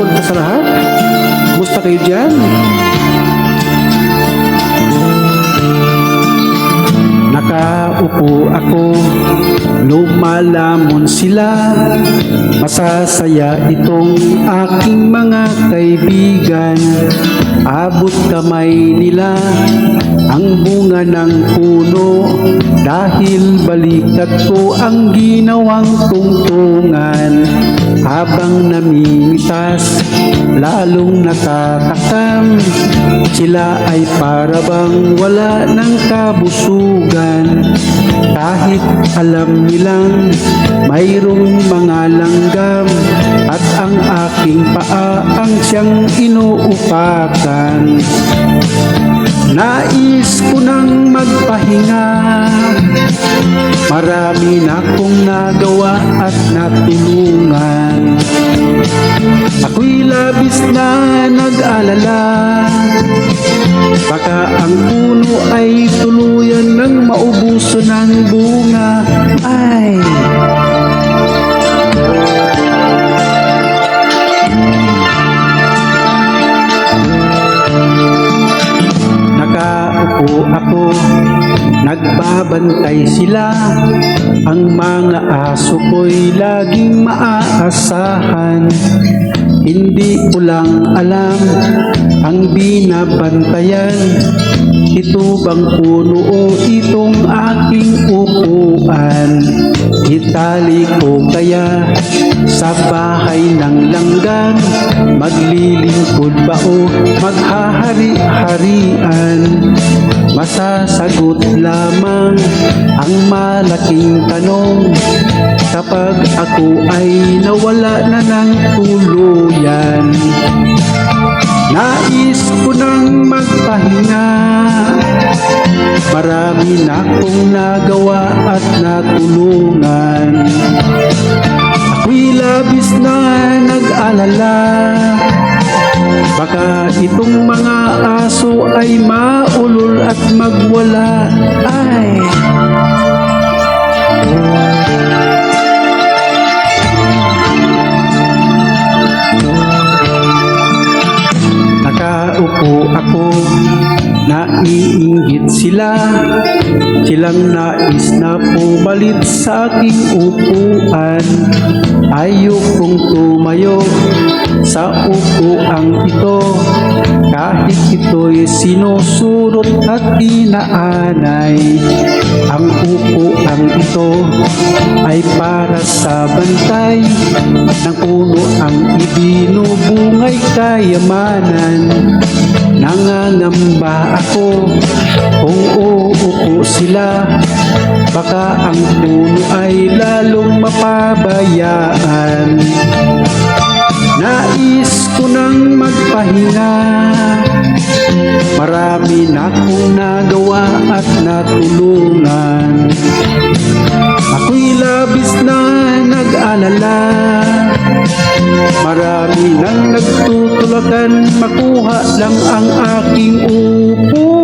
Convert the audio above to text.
hapon po sa lahat. Kumusta kayo dyan? Nakaupo ako, lumalamon sila. Masasaya itong aking mga kaibigan. Abot kamay nila ang bunga ng puno, dahil balikat ko ang ginawang tungtungan. Habang namimitas, lalong natatakam, sila ay parabang wala ng kabusugan. Kahit alam nilang mayroong mga langgam, at ang aking paa ang siyang inuupakan. Nais ko nang magpahinga, marami na akong nagawa at natulungan. Ako'y labis na nag-alala, baka ang puno ay tuluyan ng maubuso ng bunga. Ay! Nakaupo ako, nagbabantay sila. Ang mga aso ko'y laging maaasahan. Hindi ko lang alam ang binabantayan. Ito bang puno o itong aking upuan? Itali ko kaya sa bahay ng langgam, maglilingkod ba o maghahari-harian? Masasagot lamang ang malaking tanong kapag ako ay nawala na ng tuluyan. Nais ko nang magpahinga, marami na akong nagawa at natulungan. Ako'y labis na nag-alala, baka itong mga aso ay maulol at magwala. Ay! Nakaupo ako, naiinggit sila. Silang nais na pumalit sa aking upuan. Ayokong tumayo sa upuang ito, kahit ito'y sinusurot at inaanay. Ang upuang ito ay para sa bantay ng puno ang ibinubungay kayamanan. Nangangamba ako kung uupo sila, baka ang puno ay lalong mapabayaan. Nais ko nang magpahinga, marami na akong nagawa at natulungan. Ako'y labis na nag-alala, marami nang nagtutulakan, makuha lang ang aking upo.